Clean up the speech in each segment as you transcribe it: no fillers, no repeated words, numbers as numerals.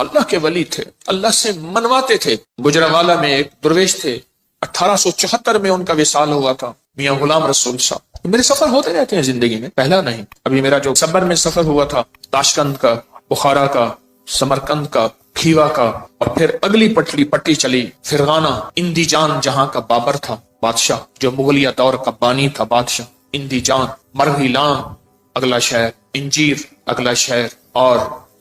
اللہ کے ولی تھے, اللہ سے منواتے تھے. گجرانوالہ میں ایک درویش تھے, 1874 میں ان کا وصال ہوا تھا, میاں غلام رسول صاحب. میرے سفر ہوتے رہتے ہیں زندگی میں, پہلا نہیں. ابھی میرا جو صبر میں سفر ہوا تھا, تاشکند کا, بخارا کا, سمرقند کا, کھیوا کا, اور پھر اگلی پٹی چلی فرغانہ, اندی جان جہاں کا بابر تھا بادشاہ, جو مغلیہ دور کا بانی تھا بادشاہ. اندی جان, مرغیلان اگلا شہر, انجیر اگلا شہر, اور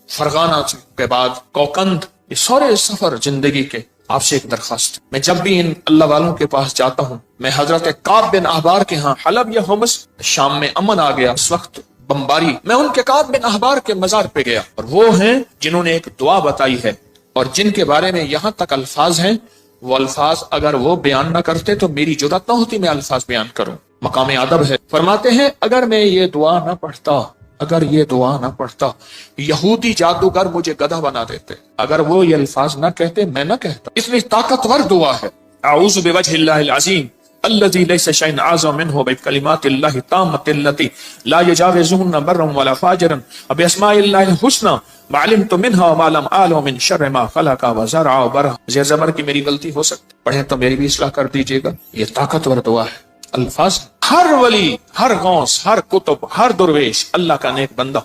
فرغانہ کے بعد کوکند. یہ سارے سفر زندگی کے. آپ سے ایک درخواست, میں جب بھی ان اللہ والوں کے پاس جاتا ہوں, میں حضرت کعب بن احبار کے ہاں, حلب یا حمص, شام میں امن آ گیا اس وقت بمباری, میں ان کے کعب بن احبار کے مزار پہ گیا, اور وہ ہیں جنہوں نے ایک دعا بتائی ہے, اور جن کے بارے میں یہاں تک الفاظ ہیں, وہ الفاظ اگر وہ بیان نہ کرتے تو میری جرات نہ ہوتی میں الفاظ بیان کروں. مقام ادب ہے. فرماتے ہیں اگر میں یہ دعا نہ پڑھتا, اگر یہ دعا نہ پڑھتا, یہودی جادوگر مجھے گدھا بنا دیتے. اگر وہ یہ الفاظ نہ کہتے میں نہ کہتا. اتنی طاقتور دعا ہے. اعوذ بوجہ اللہ العظیم الذی لیس شیء اعظم منہ بکلمات اللہ التامۃ التی لا یجاوزہن بر ولا فاجر باسماء اللہ الحسنی ما علمت منہا وما لم اعلم من شر ما خلق وزرع وبرع. زیر زبر کی میری غلطی ہو سکتی, پڑھیں تو میری بھی اصلاح کر دیجیے گا. یہ طاقتور دعا ہے. الفاظ ہر ولی, ہر غوث, ہر کتب, ہر درویش, اللہ کا نیک بندہ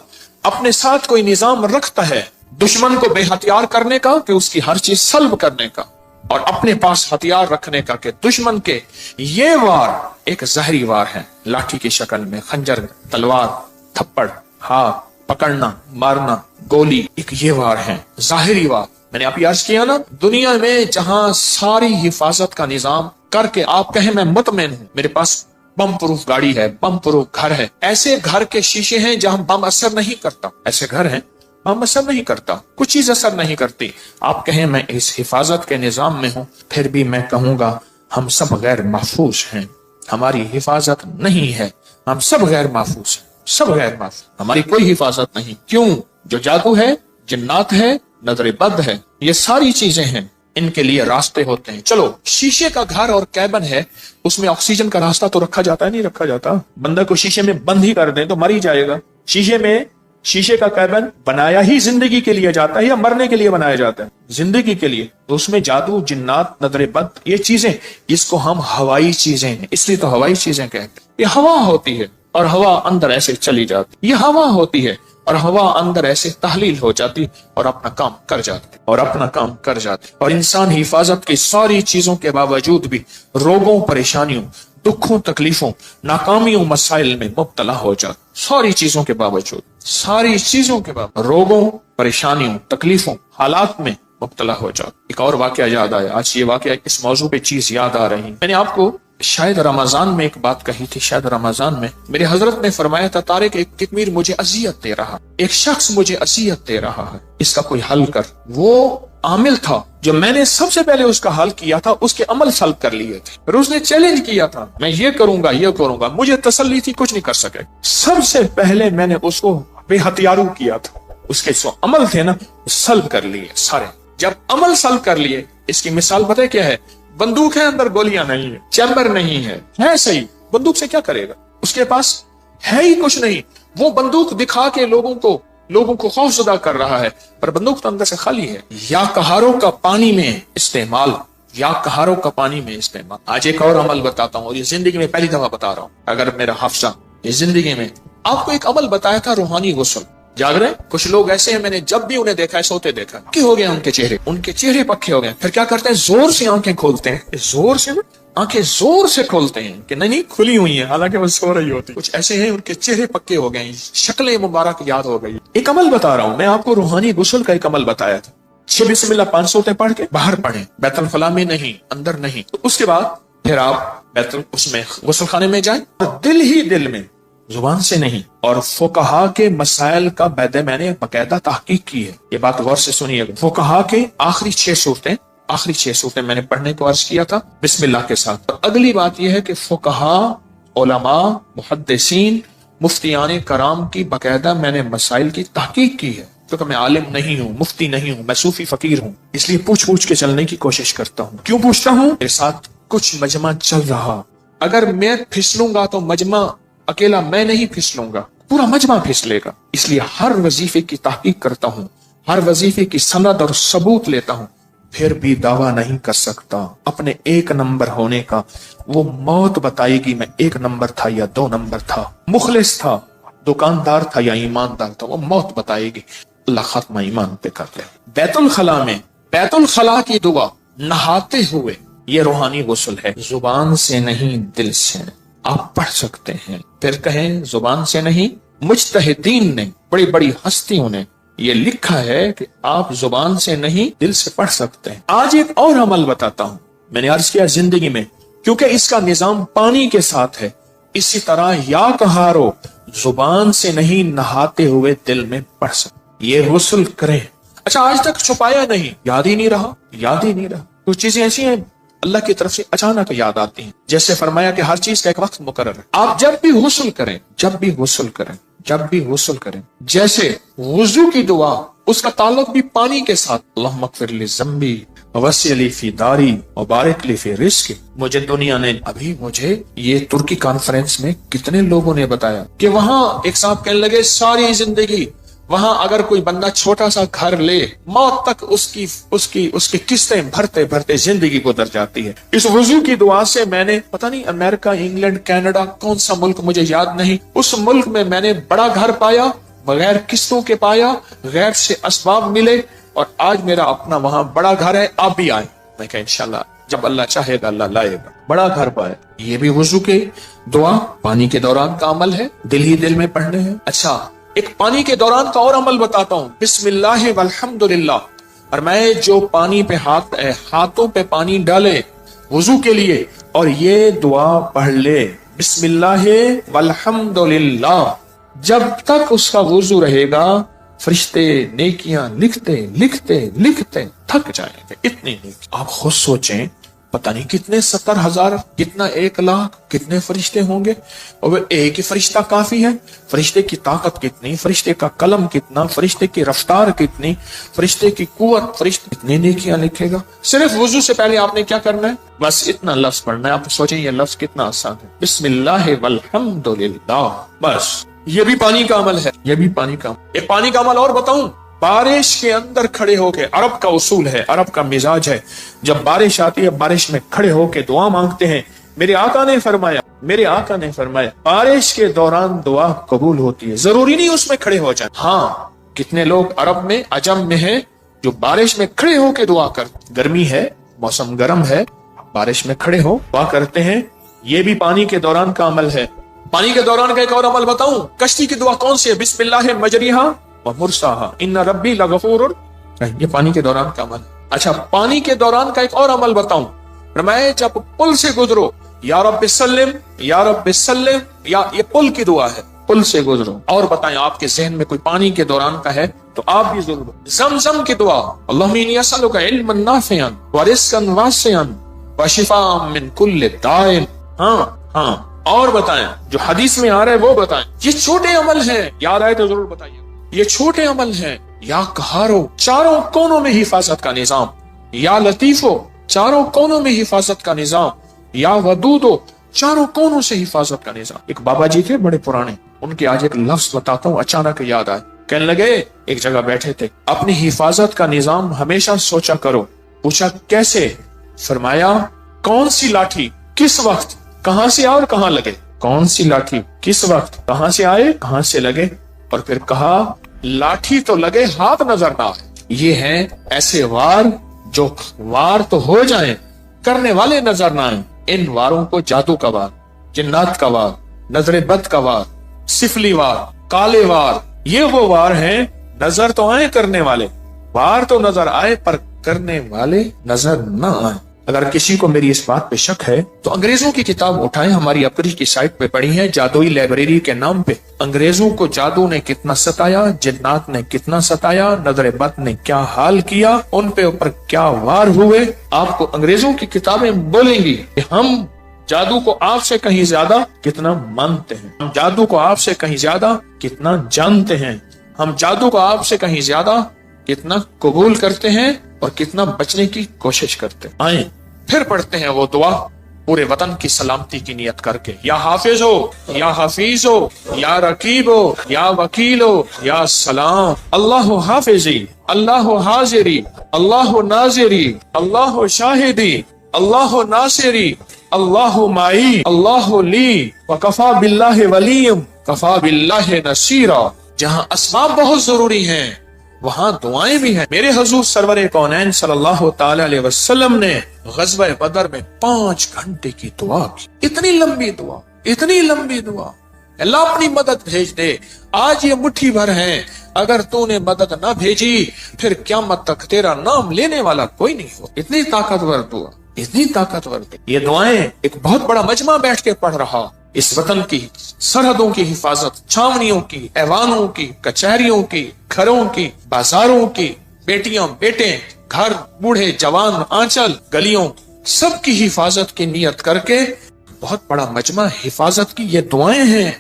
اپنے ساتھ کوئی نظام رکھتا ہے دشمن کو بے ہتھیار کرنے کا, کہ اس کی ہر چیز سلب کرنے کا, اور اپنے پاس ہتھیار رکھنے کا, کہ دشمن کے یہ وار ایک زہری وار ہے, لاٹھی کی شکل میں, خنجر, تلوار, تھپڑ, ہاتھ پکڑنا, مارنا, گولی, ایک یہ وار ہے ظاہری وار. میں نے آپ عرض کیا نا, دنیا میں جہاں ساری حفاظت کا نظام کر کے آپ کہیں میں مطمئن ہوں, میرے پاس بم پروف گاڑی ہے, بم پروف گھر ہے, ایسے گھر کے شیشے ہیں جہاں بم اثر نہیں کرتا, ایسے گھر ہیں بم اثر نہیں کرتا, کچھ چیز اثر نہیں کرتی. آپ کہیں میں اس حفاظت کے نظام میں ہوں, پھر بھی میں کہوں گا ہم سب غیر محفوظ ہیں, ہماری حفاظت نہیں ہے, ہم سب غیر محفوظ ہیں, سب غیر محفوظ, ہماری کوئی حفاظت نہیں. کیوں؟ جو جادو ہے, جنات ہے, نظر بد ہے, یہ ساری چیزیں ہیں, ان کے لیے راستے ہوتے ہیں. چلو شیشے کا گھر اور کیبن ہے, اس میں آکسیجن کا راستہ تو رکھا جاتا ہے, نہیں رکھا جاتا. بندہ کو شیشے میں بند ہی کر دیں تو مر ہی جائے گا. شیشے کا کیبن بنایا ہی زندگی کے لیے جاتا ہے یا مرنے کے لیے بنایا جاتا ہے؟ زندگی کے لیے. تو اس میں جادو, جنات, نظر بد, یہ چیزیں, اس کو ہم ہوائی چیزیں ہیں, اس لیے تو ہوائی چیزیں کہتے ہیں. یہ ہوا ہوتی ہے اور ہوا اندر ایسے چلی جاتی, یہ ہوا ہوتی ہے اور ہوا اندر ایسے تحلیل ہو جاتی اور اپنا کام کر جاتی, اور اپنا کام کر جاتی. اور انسان حفاظت کی ساری چیزوں کے باوجود بھی روگوں, پریشانیوں, دکھوں, تکلیفوں, ناکامیوں, مسائل میں مبتلا ہو جاتا. ساری چیزوں کے باوجود, ساری چیزوں کے باوجود روگوں, پریشانیوں, تکلیفوں, حالات میں مبتلا ہو جاتا. ایک اور واقعہ یاد آیا, آج یہ واقعہ اس موضوع پہ چیز یاد آ رہی. میں نے آپ کو شاید رمضان میں ایک بات کہی تھی, شاید رمضان میں میرے حضرت نے فرمایا تھا, طارق ایک کتمیر مجھے اذیت دے رہا, ایک شخص مجھے اذیت دے رہا ہے, اس کا کوئی حل کر. وہ عامل تھا جو میں نے سب سے پہلے اس کا حل کیا تھا, اس کے عمل سلب کر لیے تھے, پھر اس نے چیلنج کیا تھا, میں یہ کروں گا, یہ کروں گا. مجھے تسلی تھی کچھ نہیں کر سکے. سب سے پہلے میں نے اس کو بے ہتھیارو کیا تھا, اس کے جو عمل تھے نا سلب کر لیے سارے. جب عمل سلب کر لیے, اس کی مثال پتہ کیا ہے؟ بندوق ہے, اندر گولیاں نہیں ہے, چیمبر نہیں ہے صحیح, بندوق سے کیا کرے گا؟ اس کے پاس ہے ہی کچھ نہیں. وہ بندوق دکھا کے لوگوں کو خوف زدہ کر رہا ہے, پر بندوق تو اندر سے خالی ہے. یا کہاروں کا پانی میں استعمال, یا کہاروں کا پانی میں استعمال. آج ایک اور عمل بتاتا ہوں, اور یہ زندگی میں پہلی دفعہ بتا رہا ہوں, اگر میرا حافظہ یہ زندگی میں. آپ کو ایک عمل بتایا تھا, روحانی غسل. جاگ رہے کچھ لوگ ایسے ہیں, میں نے جب بھی انہیں دیکھا ہے سوتے دیکھا, پکے ہو گئے ان کے چہرے پکے ہو گئے. پھر کیا کرتے ہیں؟ زور سے آنکھیں کھولتے ہیں, زور سے آنکھیں زور سے کھولتے ہیں کہ نہیں کھلی ہوئی ہیں, حالانکہ وہ سو رہی ہوتی. کچھ ایسے ہیں ان کے چہرے پکے ہو گئے, شکلیں مبارک یاد ہو گئی. ایک عمل بتا رہا ہوں میں آپ کو, روحانی غسل کا ایک عمل بتایا تھا. 6 بسم اللہ 5 سوتے پڑھ کے باہر پڑھیں, بیت الخلاء میں نہیں, اندر نہیں. اس کے بعد پھر آپ اس میں غسل خانے میں جائیں, اور دل ہی دل میں, زبان سے نہیں. اور فقہا کے مسائل کا میں نے باقاعدہ تحقیق کی ہے, یہ بات غور سے سنیے. فقہا کے آخری 6 صورتیں میں نے پڑھنے کو عرض کیا تھا بسم اللہ کے ساتھ. اگلی بات یہ ہے کہ فقہا, علماء, محدثین, مفتیان کرام کی باقاعدہ میں نے مسائل کی تحقیق کی ہے, کیونکہ میں عالم نہیں ہوں, مفتی نہیں ہوں, میں صوفی فقیر ہوں, اس لیے پوچھ کے چلنے کی کوشش کرتا ہوں. کیوں پوچھتا ہوں؟ میرے ساتھ کچھ مجمع چل رہا, اگر میں پھسلوں گا تو مجمع اکیلا میں نہیں پھسلوں گا, پورا مجمع پھسلے گا. اس لیے ہر وظیفے کی تحقیق کرتا ہوں, हर वजीफे की सनद और सबूत लेता हूं, फिर भी दावा नहीं कर सकता अपने एक नंबर होने का। वो मौत बताएगी मैं एक नंबर था या 2 नंबर था, मुखलिस था, दुकानदार था या ईमानदार था, वो मौत बताएगी। अल्लाह खात्मा ईमान पे कर ले। बैतुल खला में, बैतुल खला की दुआ नहाते हुए, ये रूहानी गुस्ल है, जुबान से नहीं दिल से आप पढ़ सकते हैं। फिर कहें जुबान से नहीं, मुज्तहिदीन ने, बड़ी बड़ी हस्तियों ने ये लिखा है कि आप जुबान से नहीं दिल से पढ़ सकते हैं। आज एक और अमल बताता हूं, मैंने अर्ज किया जिंदगी में, क्योंकि इसका निजाम पानी के साथ है, इसी तरह या कहारो जुबान से नहीं नहाते हुए दिल में पढ़ सकते, ये गुस्ल करें। अच्छा, आज तक छुपाया नहीं, याद ही नहीं रहा, याद ही नहीं रहा। कुछ चीजें ऐसी हैं अल्लाह की तरफ से अचानक याद आती हैं। जैसे फरमाया कि हर चीज का एक वक्त मुकर्रर है। आप जब भी गुस्ल करें, जब भी गुस्ल करें, जब भी गुस्ल करें, जैसे वुजू की दुआ, उसका ताल्लुक भी पानी के साथ, अल्लाहुम्मा मग़फ़िर ली ज़म्बी वस्सी ली फी दारी व बारिक ली फी रिज़्क़ी। मुझे दुनिया ने, अभी मुझे ये तुर्की कॉन्फ्रेंस में कितने लोगों ने बताया कि वहां एक साहब कहने लगे सारी जिंदगी वहां अगर कोई बंदा छोटा सा घर ले, मौत तक उसकी किस्तें भरते भरते जिंदगी गुजर जाती है। इस वुजू की दुआ से मैंने, पता नहीं अमेरिका, इंग्लैंड, कनाडा, कौन सा मुल्क मुझे याद नहीं, उस मुल्क में मैंने बड़ा घर पाया, बगैर किस्तों के पाया, गैर से असबाब मिले, और आज मेरा अपना वहां बड़ा घर है। आप भी आए, मैं कहा इंशाल्लाह जब अल्लाह चाहेगा अल्लाह लाएगा। बड़ा घर पाए, ये भी वुजू के दुआ पानी के दौरान का अमल है, दिल ही दिल में पढ़ने हैं। अच्छा, एक पानी के दौरान का और अमल बताता हूं, बिस्मिल्लाह वल्हम्दुलिल्लाह। और मैं जो पानी पे हाथों पे पानी डाले वुजू के लिए और ये दुआ पढ़ ले, बिस्मिल्लाह वल्हम्दुलिल्लाह, जब तक उसका वुजू रहेगा फरिश्ते नेकियां लिखते लिखते लिखते थक जाएंगे। इतनी नेकी आप खुद सोचें, पता नहीं कितने 70,000, कितना 1,00,000, कितने फरिश्ते होंगे, और वो एक ही फरिश्ता काफी है। फरिश्ते की ताकत कितनी, फरिश्ते का कलम कितना, फरिश्ते की रफ्तार कितनी, फरिश्ते की कुव्वत, फरिश्ते कितने नेकियां लिखेगा। सिर्फ वुजू से पहले आपने क्या करना है, बस इतना लफ्ज पढ़ना है। आप सोचें ये लफ्ज कितना आसान है, बिस्मिल्लाह वल्हम्दुलिल्लाह, बस। ये भी पानी का अमल है, ये भी पानी का। एक पानी का अमल और बताऊं, बारिश के अंदर खड़े होके, अरब का उसूल है, अरब का मिजाज है, जब बारिश आती है बारिश में खड़े होके दुआ मांगते हैं। मेरे आका ने फरमाया बारिश के दौरान दुआ कबूल होती है, जरूरी नहीं उसमें खड़े हो जाए। हाँ, कितने लोग अरब में, अजम में है, जो बारिश में खड़े होके दुआ कर, गर्मी है, मौसम गर्म है, बारिश में खड़े हो दुआ करते हैं। ये भी पानी के दौरान का अमल है। पानी के दौरान का एक और अमल बताऊं, कश्ती की दुआ कौन सी है, बिस्मिल्लाह मजरिहा व मुरसाहा इन्ना रब्बी लगफूर, ये पानी के दौरान का अमल। अच्छा, पानी के दौरान का एक और अमल बताऊं, मैं जब पुल से गुजरो, या रब्बि सल्लिम, या रब्बि सल्लिम, या ये पुल की दुआ है, पुल से गुजरो। और बताएं आपके जहन में कोई पानी के दौरान का है तो आप भी जरूर। ज़मज़म की दुआ, अल्लाहुम्मा इन्नी अस्अलुका इल्मन नाफ़िअन व रिज़्क़न वासिअन व शिफ़ाअन मिन कुल्लि दाइन। हाँ, और बताएं जो हदीस में आ रहा है वो बताएं। ये छोटे अमल हैं, याद आए तो जरूर बताइए। ये छोटे अमल हैं। या कहारो, चारों कोनों में हिफाजत का निजाम, या लतीफो, चारों कोनों में हिफाजत का निजाम, या वदूदो, चारों कोनों से हिफाजत का निजाम। एक बाबा जी थे बड़े पुराने, उनके आज एक लफ्ज बताता हूँ, अचानक याद आए। कहने लगे, एक जगह बैठे थे, अपनी हिफाजत का निजाम हमेशा सोचा करो। पूछा कैसे? फरमाया, कौन सी लाठी किस वक्त कहां से आए और कहां लगे, कौन सी लाठी किस वक्त कहां से आए कहां से लगे। और फिर कहा, लाठी तो लगे हाथ नजर ना आए। ये हैं ऐसे वार जो वार तो हो जाएं, करने वाले नजर ना आए। इन वारों को जादू का वार, जिन्नात का वार, नजर बद का वार, सिफली वार, काले वार, ये वो वार हैं, नजर तो आए करने वाले, वार तो नजर आए पर करने वाले नजर ना आए। अगर किसी को मेरी इस बात पे शक है तो अंग्रेजों की किताब उठाएं, हमारी अपनी की साइट पे पढ़ी है, जादुई लाइब्रेरी के नाम पे। अंग्रेजों को जादू ने कितना सताया, जिन्नात ने कितना सताया, नजर बद ने क्या हाल किया, उन पे ऊपर क्या वार हुए। आपको अंग्रेजों की किताबें बोलेंगी कि हम जादू को आपसे कहीं ज्यादा कितना मानते हैं, हम जादू को आपसे कहीं ज्यादा कितना जानते हैं, हम जादू को आपसे कहीं ज्यादा कितना कबूल करते हैं और कितना बचने की कोशिश करते हैं। आए फिर पढ़ते हैं वो दुआ, पूरे वतन की सलामती की नियत करके, या हाफिज हो, या हफीज हो, या रकीब हो, या वकील हो, या सलाम, अल्लाह हाफिजी, अल्लाह हाजिरी, अल्लाह नाजिरी, अल्लाह शाहिदी, अल्लाह नासिरी, अल्लाह माई, अल्लाह ली, व कफा बिल्लाहि वलीम, कफा बिल्लाहि नसीरा। जहाँ असबाब बहुत जरूरी हैं वहाँ दुआएं भी हैं। मेरे हुजूर सरवरे कौनैन सल्लल्लाहु ताला अलैहि वसल्लम ने ग़ज़वा बदर में 5 घंटे की दुआ की। इतनी लंबी दुआ, इतनी लंबी दुआ। अल्लाह अपनी मदद भेज दे। आज ये मुट्ठी भर है, अगर तूने मदद ना भेजी फिर क़यामत तक तेरा नाम लेने वाला कोई नहीं हो। इतनी ताकतवर दुआ, इतनी ताकतवर दुआ। ये दुआएं एक बहुत बड़ा मजमा बैठ के पढ़ रहा। इस वतन की सरहदों की हिफाजत, छावनियों की, ऐवानों की, कचहरियों की, घरों की, बाजारों की, बेटियां बेटे, घर, बूढ़े जवान, आंचल, गलियों, सबकी हिफाजत की नियत करके बहुत बड़ा मजमा हिफाजत की ये दुआएं हैं,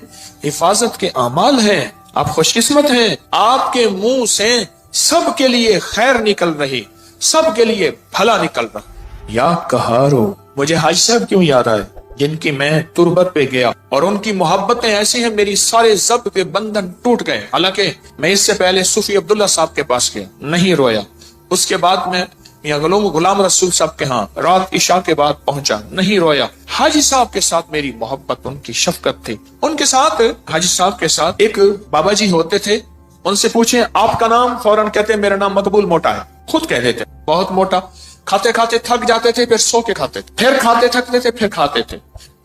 हिफाजत के अमाल हैं। आप खुशकिस्मत हैं, आपके मुंह से सबके लिए खैर निकल रही, सबके लिए भला निकल रहा। या कहारो, मुझे हाजी साहब क्यों याद आए जिनकी मैं तुरबत पे गया और उनकी मोहब्बतें ऐसी हैं, मेरी सारे ज़ब्त के बंधन टूट गए। हालांकि मैं इससे पहले सूफी अब्दुल्ला साहब के पास गया, नहीं रोया। उसके बाद मैं मियां गुलाम रसूल साहब के यहाँ रात इशा के बाद पहुंचा, नहीं रोया। हाजी साहब के साथ मेरी मोहब्बत, उनकी शफकत थी। उनके साथ, हाजी साहब के साथ एक बाबा जी होते थे, उनसे पूछे आपका नाम, फौरन कहते मेरा नाम मकबूल मोटा है। खुद कह देते बहुत मोटा। खाते खाते थक जाते थे, फिर सो के खाते थे, फिर खाते थकते थे, फिर खाते थे,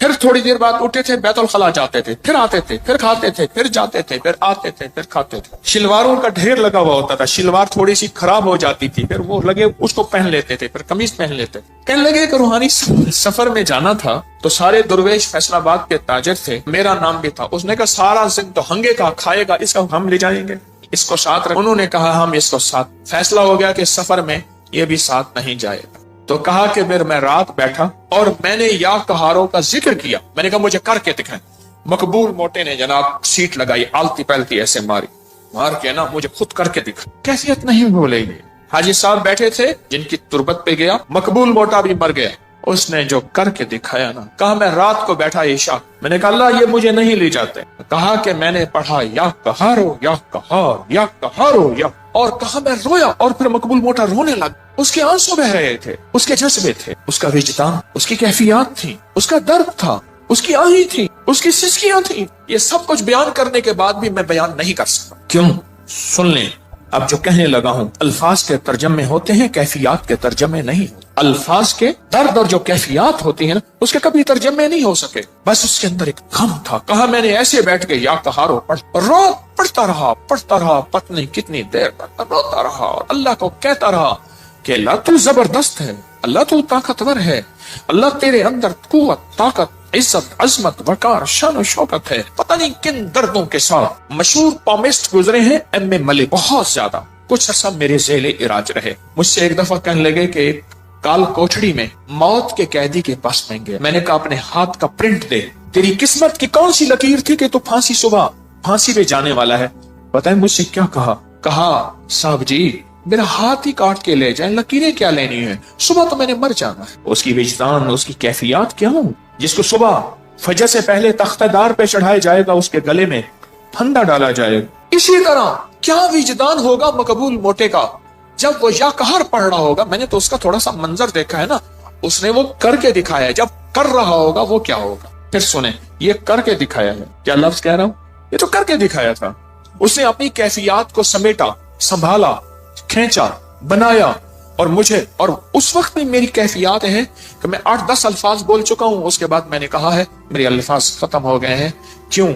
फिर थोड़ी देर बाद उठे थे, बैतुल खला जाते थे, फिर आते थे, फिर खाते थे, फिर जाते थे, फिर आते थे, फिर खाते थे। शिलवारों का ढेर लगा हुआ होता था, शिलवार थोड़ी सी खराब हो जाती थी, फिर वो लगे उसको पहन लेते थे, फिर कमीज पहन लेते। कहने लगे कि रूहानी सफर में जाना था तो सारे दुर्वेश फैसलाबाद के ताजर थे, मेरा नाम भी था। उसने कहा सारा जिन तो हंगे का खाएगा, इसका हम ले जाएंगे, इसको साथ रख। उन्होंने कहा हम इसको साथ। फैसला हो गया कि सफर में ये भी साथ नहीं जाएगा। तो कहा कि फिर मैं रात बैठा और मैंने या कहारों का जिक्र किया। मैंने कहा मुझे करके दिखाएं। मकबूल मोटे ने जनाब सीट लगाई, आलती पलती ऐसे मारी, मार के ना मुझे खुद करके दिखा। कैफियत नहीं भूलेगी। हाजी साहब बैठे थे जिनकी तुरबत पे गया, मकबूल मोटा भी मर गया। उसने जो करके दिखाया ना, कहा मैं रात को बैठा ईशा, मैंने कहा अल्लाह ये मुझे नहीं ले जाते। कहा कि मैंने पढ़ा या कहारो या कहार या कहारो या, और कहा मैं रोया। और फिर मकबूल मोटा रोने लगा। उसके आंसू बह रहे थे, उसके जज्बे थे, उसका विजदान, उसकी कैफियत थी, उसका दर्द था, उसकी आही थी, उसकी सिसकियां थी। ये सब कुछ बयान करने के बाद भी मैं बयान नहीं कर सकता। क्यों? सुन लें, अब जो कहने लगा हूं अल्फाज के तर्जमे होते हैं, कैफियत के तर्जमे नहीं। अल्फाज के दर्द और जो कैफियत होती है ना, उसके कभी तर्जमे नहीं हो सके। बस उसके अंदर एक गम था। कहा मैंने ऐसे बैठ के या कहारो पढ़ता रहा, पता नहीं कितनी देर तक रोता रहा और अल्लाह को कहता रहा कि अल्लाह तू जबरदस्त है, अल्लाह तू ताकतवर है, अल्लाह तेरे अंदर कुव्वत, ताकत, इज्जत, अजमत, वकार, शान और शौकत है। पता नहीं किन दर्दों के साथ मशहूर पॉमिस्ट गुजरे हैं एम ए मलिक, बहुत ज्यादा। कुछ अर्सा मेरे ज़ेले इराज रहे। मुझसे एक दफा कहने लगे कि काल कोठड़ी में मौत के कैदी के पास में गए। मैंने कहा अपने हाथ का प्रिंट दे, तेरी किस्मत की कौन सी लकीर थी कि तू फांसी पे जाने वाला है। पता है मुझसे क्या कहा? कहा साहब जी मेरा हाथ ही काट के ले जाए, लकीरें क्या लेनी है, सुबह तो मैंने मर जाना है। उसकी विजदान, उसकी कैफियत क्या हो, जिसको सुबह फजर से पहले तख्तेदार पे चढ़ाया जाएगा, उसके गले में फंदा डाला जाएगा। इसी तरह क्या विजदान होगा मकबूल मोटे का जब वो या कहर पढ़ रहा होगा। मैंने तो उसका थोड़ा सा मंजर देखा है ना, उसने वो करके दिखाया है। जब कर रहा होगा वो क्या होगा, फिर सुने। ये करके दिखाया है, क्या लफ्ज कह रहा हूं, ये तो करके दिखाया था। उसने अपनी कैफियत को समेटा, संभाला, खींचा, बनाया। और मुझे, और उस वक्त में मेरी कैफियत है कि मैं 8-10 अल्फाज बोल चुका हूं। उसके बाद मैंने कहा है मेरे अल्फाज खत्म हो गए हैं। क्यों?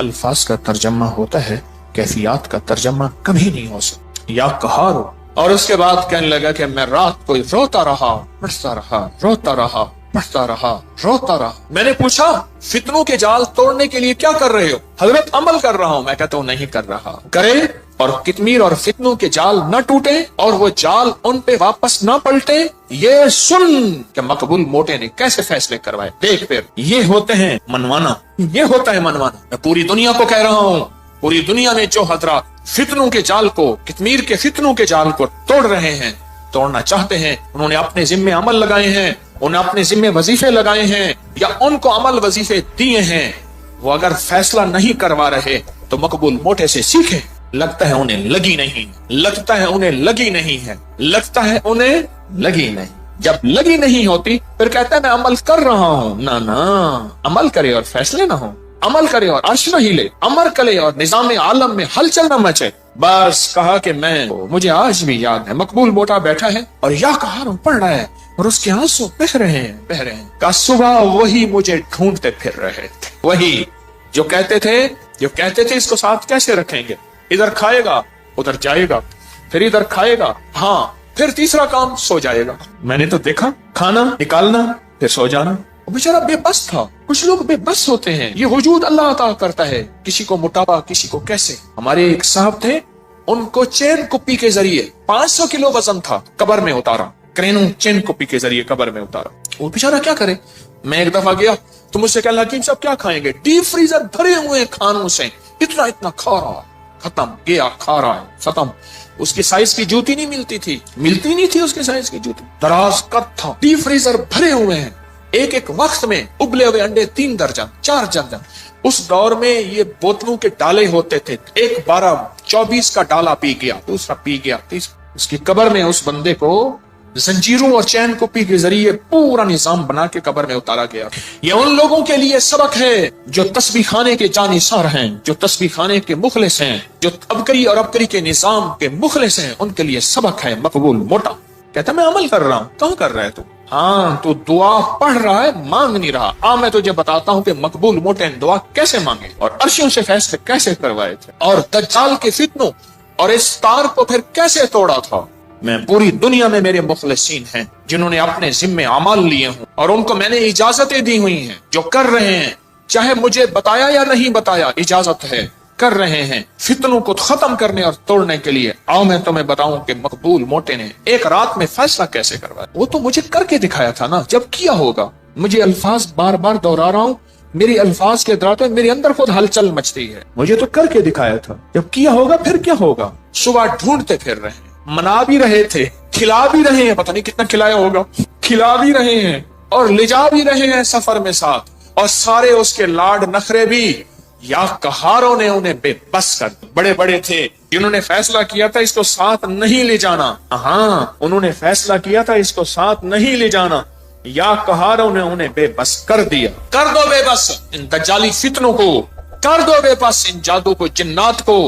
अल्फाज का तर्जमा होता है, कैफियत का तर्जमा कभी नहीं हो सकता। या कहारो। और उसके बाद कहने लगा कि मैं रात को रोता रहा, पढ़ता रहा, रोता रहा, पढ़ता रहा, रोता रहा। मैंने पूछा फितनों के जाल तोड़ने के लिए क्या कर रहे हो? हजरत अमल कर रहा हूं। मैं कहता हूं नहीं कर रहा। करे और कितमीर और फितनों के जाल न टूटे और वो जाल उन पे वापस न पलटे। ये सुन कि मकबूल मोटे ने कैसे फैसले करवाए। देख फिर ये होते हैं मनवाना, ये होता है मनवाना। मैं पूरी दुनिया को कह रहा हूं, पूरी दुनिया में जो हजरात फितनों के जाल को, कितमीर के फितनों के जाल को तोड़ रहे हैं, तोड़ना चाहते हैं, उन्होंने अपने जिम्मे अमल लगाए हैं, उन्हें अपने जिम्मे वजीफे लगाए हैं या उनको अमल वजीफे दिए हैं, वो अगर फैसला नहीं करवा रहे तो मकबूल मोटे से सीखे। लगता है उन्हें लगी नहीं, लगता है उन्हें लगी नहीं है, लगता है उन्हें लगी नहीं। जब लगी नहीं होती फिर कहता है मैं अमल कर रहा हूं। ना ना, अमल करे और फैसले ना हो, अमल करे और अर्श न हिले, अमर करे और निजाम आलम में हलचल न मचे। बस कहा कि मुझे आज भी याद है, मकबूल मोटा बैठा है और या कहार पढ़ रहा है और उसके आंसू बह रहे हैं। का सुबह वही मुझे ढूंढते फिर रहे थे, वही जो कहते थे इसको साथ कैसे रखेंगे, इधर खाएगा उधर जाएगा, फिर इधर खाएगा, हाँ फिर तीसरा काम सो जाएगा। मैंने तो देखा खाना निकालना फिर सो जाना। बेचारा बेबस था। कुछ लोग बेबस होते हैं, ये वजूद अल्लाह अता करता है, किसी को मोटापा किसी को कैसे। हमारे एक साहब थे, उनको चेन कुप्पी के जरिए 500 किलो वजन था, कब्र में उतारा, क्रेनों चेन कुप्पी के जरिए कब्र में उतारा। वो बेचारा क्या करे। मैं एक दफा गया तो मुझसे कहला हकीम साहब क्या खाएंगे, डीप फ्रीजर भरे हुए खानों से इतना इतना खा रहा है, खत्म गया, खा रहा है खत्म। उसकी साइज की जूती नहीं मिलती नहीं थी उसके साइज की जूती, दराज कद था, डीप फ्रीजर भरे हुए हैं। एक एक वक्त में उबले हुए अंडे 3 दर्जन 4 दर्जन। उस दौर में ये बोतलों के डाले होते थे, एक 12-24 का डाला पी गया, दूसरा पी गया, तीसरा। उसकी कब्र में उस बंदे को जंजीरों और चैन कुप्पी के जरिए पूरा निजाम बना के कब्र में उतारा गया। ये उन लोगों के लिए सबक है जो तस्बीह खाने के जानिसार हैं, जो तस्बीह खाने के मुखलिस हैं, जो अबकरी और अबकरी के निजाम के मुखलिस हैं, उनके लिए सबक है मकबूल मोटा। कहता मैं अमल कर रहा हूँ। कहाँ कर रहा है तू? हाँ तू दुआ पढ़ रहा है, मांग नहीं रहा। मैं तुझे बताता हूँ कि मकबूल मोटे ने दुआ कैसे मांगे और अर्शियों से फैसले कैसे करवाए थे और दज्जाल के फितनों और इस तार को फिर कैसे तोड़ा था। मैं पूरी दुनिया में मेरे मुखलिसीन हैं जिन्होंने अपने जिम्मे अमाल लिए हों और उनको मैंने इजाजतें दी हुई हैं, जो कर रहे हैं, चाहे मुझे बताया या नहीं बताया, इजाजत है, कर रहे हैं फितनों को खत्म करने और तोड़ने के लिए। आओ मैं तुम्हें बताऊं कि मकबूल मोटे ने एक रात में फैसला कैसे करवाया। वो तो मुझे करके दिखाया था ना, जब किया होगा। मुझे अल्फाज बार बार दोहरा रहा हूँ, मेरी अल्फाज के दौरान मेरे अंदर खुद हलचल मचती है। मुझे तो करके दिखाया था, जब किया होगा फिर क्या होगा। सुबह ढूंढते फिर रहे, मना भी रहे थे, खिला भी रहे हैं, पता नहीं कितना खिलाया होगा, खिला भी रहे हैं और ले जा भी रहे हैं सफर में साथ। और सारे उसके लाड नखरे भी या कहारों ने उन्हें बेबस कर दिया। बड़े बड़े थे जिन्होंने फैसला किया था इसको साथ नहीं ले जाना, हाँ उन्होंने फैसला किया था इसको साथ नहीं ले जाना, या कहारों ने उन्हें बेबस कर दिया। कर दो बेबस इन दज्जाली फितनों को, कर दो बेबस इन जादू को जिन्नात को,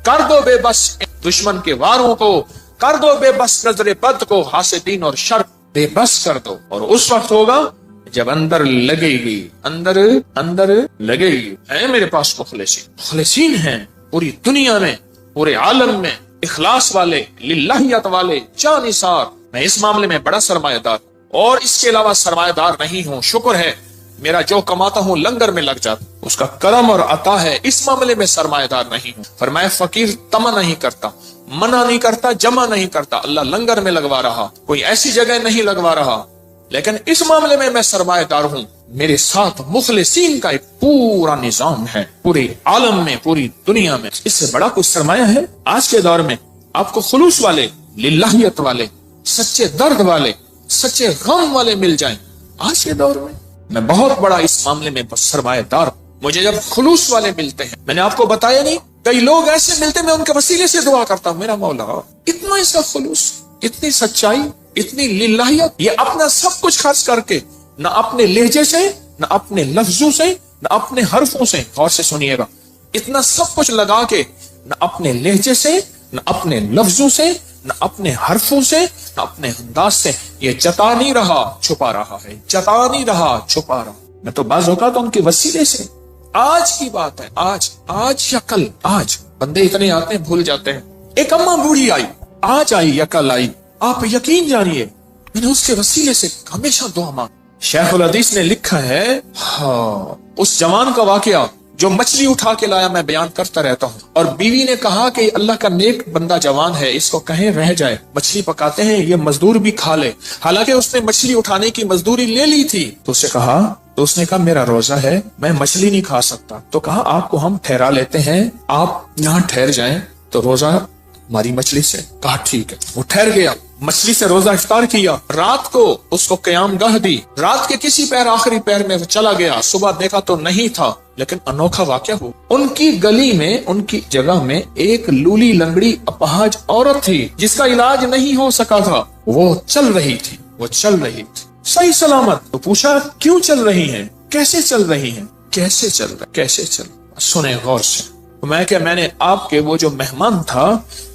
कर दो बेबस इन दुश्मन के वारों को, कर दो बेबस नजरे बद को, हासिदीन और शर बेबस कर दो। और उस वक्त होगा जब अंदर लगेगी, अंदर लगेगी। है मेरे पास मुखलिसीन हैं पूरी दुनिया में, पूरे आलम में, इखलास वाले, लिल्लाहियत वाले, जानिसार। मैं इस मामले में बड़ा सरमायादार और इसके अलावा सरमायादार नहीं हूँ। शुक्र है मेरा जो कमाता हूँ लंगर में लग जाता, उसका करम और अता है। इस मामले में सरमायादार नहीं हूँ। फरमाया फकीर तमा नहीं करता, मना नहीं करता, जमा नहीं करता। अल्लाह लंगर में लगवा रहा, कोई ऐसी जगह नहीं लगवा रहा, लेकिन इस मामले में मैं सरमायादार हूँ। मेरे साथ मुखलिसीन का एक पूरा निजाम है पूरे आलम में, पूरी दुनिया में। इससे बड़ा कुछ सरमाया है आज के दौर में। आपको खुलूस वाले, लिल्लाहियत वाले, सच्चे दर्द वाले, सच्चे गम वाले मिल जाएं आज के दौर में। मैं बहुत बड़ा इस मामले में सरमायादार। मुझे जब खुलूस वाले मिलते हैं, मैंने आपको बताया नहीं, कई लोग ऐसे मिलते, मैं उनके वसीले से दुआ करता हूँ, मेरा मौला इतना इसका खुलूस, इतनी सच्चाई, इतनी लिल्लाहियत, ये अपना सब कुछ खर्च करके, न अपने लहजे से, न अपने लफ्जों से, न अपने हरफों से, गौर से सुनिएगा, इतना सब कुछ लगा के न अपने लहजे से, न अपने लफ्जों से, न अपने हरफों से, न अपने अंदाज से, ये जता नहीं रहा छुपा रहा है, जता नहीं रहा छुपा रहा। मैं तो बाज़ औक़ात उनके वसीले से, आज की बात है, आज या कल, आज बंदे इतने आते हैं भूल जाते हैं। एक अम्मा बूढ़ी आई, आज आई या कल आई, आप यकीन जानिए मैंने उसके वसीले से हमेशा दुआ मांगी। शेखुल हदीस ने लिखा है, हाँ उस जवान का वाकया जो मछली उठा के लाया, मैं बयान करता रहता हूँ। और बीवी ने कहा कि अल्लाह का नेक बंदा जवान है, इसको कहीं रह जाए, मछली पकाते हैं ये मजदूर भी खा ले। हालांकि उसने मछली उठाने की मजदूरी ले ली थी। तो उसने कहा मेरा रोजा है, मैं मछली नहीं खा सकता। तो कहा आपको हम ठहरा लेते हैं, आप यहाँ ठहर जाएं तो रोजा हमारी मछली से। कहा ठीक है। वो ठहर गया, مچھلی سے روزہ افطار کیا، رات کو اس کو قیام گاہ دی، رات کے کسی پیر آخری پیر میں چلا گیا، صبح دیکھا تو نہیں تھا، لیکن انوکھا واقعہ ہو، ان کی گلی میں، ان کی جگہ میں ایک لولی لنگڑی اپاہج عورت تھی جس کا علاج نہیں ہو سکا تھا، وہ چل رہی تھی، وہ چل رہی تھی صحیح سلامت۔ تو پوچھا کیوں چل رہی ہیں، کیسے چل رہی ہیں، کیسے چل رہا، کیسے چل رہا؟ سنیں غور سے۔ میں نے آپ کے وہ جو مہمان تھا،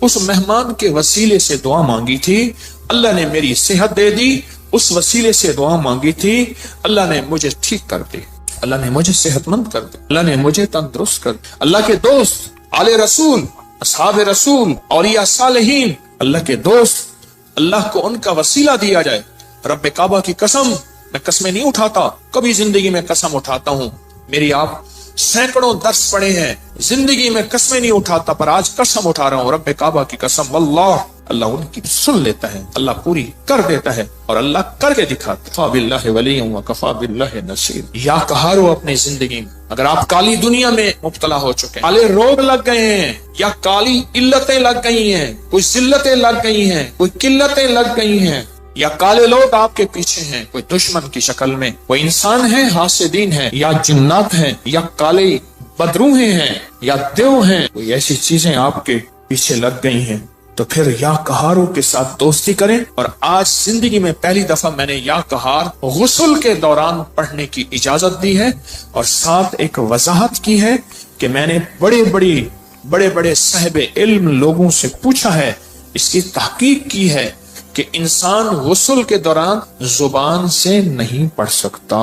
اس مہمان کے وسیلے سے دعا مانگی تھی، اللہ نے میری صحت دے دی، اس وسیلے سے دعا مانگی تھی، اللہ نے مجھے ٹھیک کر دی، اللہ نے مجھے صحت مند کر دی، اللہ نے مجھے تندرست کر دی۔ اللہ کے دوست، آل رسول، اصحاب رسول، اولیاء صالحین، اللہ کے دوست، اللہ کو ان کا وسیلہ دیا جائے۔ رب کعبہ کی قسم، میں قسمیں نہیں اٹھاتا، کبھی زندگی میں قسم اٹھاتا ہوں، میری آپ سینکڑوں درس پڑے ہیں، زندگی میں قسمیں نہیں اٹھاتا، پر آج قسم اٹھا رہا ہوں، رب کعبہ کی قسم، واللہ اللہ ان کی سن لیتا ہے، اللہ پوری کر دیتا ہے، اور اللہ کر کے دکھاتا ہے۔ کفا باللہ ولی وکفا باللہ نصیر۔ یا کہارو اپنی زندگی میں، اگر آپ کالی دنیا میں مبتلا ہو چکے ہیں، کالے روگ لگ گئے ہیں، یا کالی علتیں لگ گئی ہیں، کوئی ذلتیں لگ گئی ہیں، کوئی قلتیں لگ گئی ہیں، یا کالے لوگ آپ کے پیچھے ہیں، کوئی دشمن کی شکل میں، کوئی انسان ہیں، حاسدین ہیں، یا جنات ہیں، یا کالے بدروہیں ہیں، یا دیو ہیں، کوئی ایسی چیزیں آپ کے پیچھے لگ گئی ہیں، تو پھر یا کہاروں کے ساتھ دوستی کریں۔ اور آج زندگی میں پہلی دفعہ میں نے یا کہار غسل کے دوران پڑھنے کی اجازت دی ہے، اور ساتھ ایک وضاحت کی ہے کہ میں نے بڑے بڑے صاحب علم لوگوں سے پوچھا ہے، اس کی تحقیق کی ہے کہ انسان غسل کے دوران زبان سے نہیں پڑھ سکتا،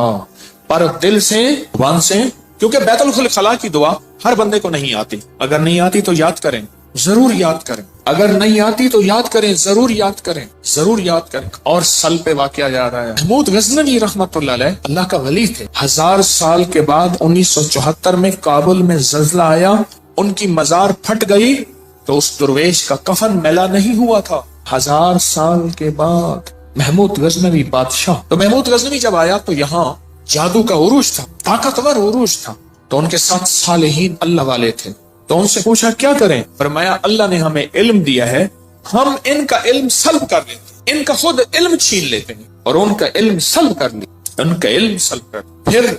پر دل سے، زبان سے، کیونکہ بیت الخلاء کی دعا ہر بندے کو نہیں آتی، اگر نہیں آتی تو یاد کریں، ضرور یاد کریں، اگر نہیں آتی تو یاد کریں، ضرور یاد کریں، ضرور یاد کریں۔ اور سل پہ واقعہ یاد آیا، محمود غزنوی رحمت اللہ علیہ اللہ کا ولی تھے، 1000 سال کے بعد 1974 میں کابل میں زلزلہ آیا، ان کی مزار پھٹ گئی، تو اس درویش کا کفن میلا نہیں ہوا تھا، 1000 سال کے بعد محمود غزنوی بادشاہ۔ تو محمود غزنوی جب آیا تو یہاں جادو کا عروج تھا، طاقتور عروج تھا، تو ان کے ساتھ صالحین اللہ والے تھے، تو ان سے پوچھا کیا کریں؟ فرمایا اللہ نے ہمیں علم دیا ہے، ہم ان کا علم سلب کر لیتے ہیں، ان کا خود علم چھین لیتے ہیں اور ان کا علم سلب کر لیتے، ان کا علم سلب کر۔ پھر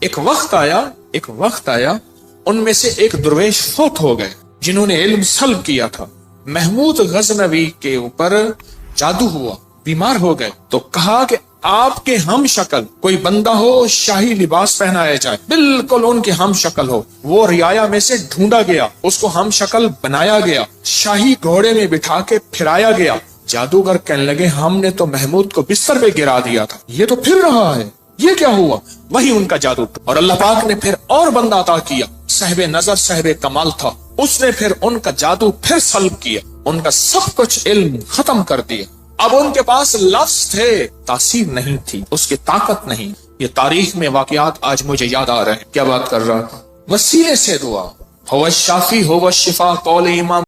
ایک وقت آیا ان میں سے ایک درویش فوت ہو گئے جنہوں نے علم سلب کیا تھا، محمود غزنوی کے اوپر جادو ہوا، بیمار ہو گئے، تو کہا کہ آپ کے ہم شکل کوئی بندہ ہو، شاہی لباس پہنایا جائے، بالکل ان کے ہم شکل ہو، وہ رعایا میں سے ڈھونڈا گیا، اس کو ہم شکل بنایا گیا، شاہی گھوڑے میں بٹھا کے پھرایا گیا، جادوگر کہنے لگے ہم نے تو محمود کو بستر پہ گرا دیا تھا، یہ تو پھر رہا ہے، یہ کیا ہوا؟ وہی ان کا جادو تھا، اور اللہ پاک نے پھر اور بندہ عطا کیا، صاحب نظر، صاحب کمال تھا، اس نے پھر ان کا جادو پھر سلب کیا، ان کا سب کچھ علم ختم کر دیا، اب ان کے پاس لفظ تھے، تاثیر نہیں تھی، اس کی طاقت نہیں۔ یہ تاریخ میں واقعات آج مجھے یاد آ رہے ہیں، کیا بات کر رہا تھا؟ وسیلے سے دعا، هو الشافی هو الشفا، قول امام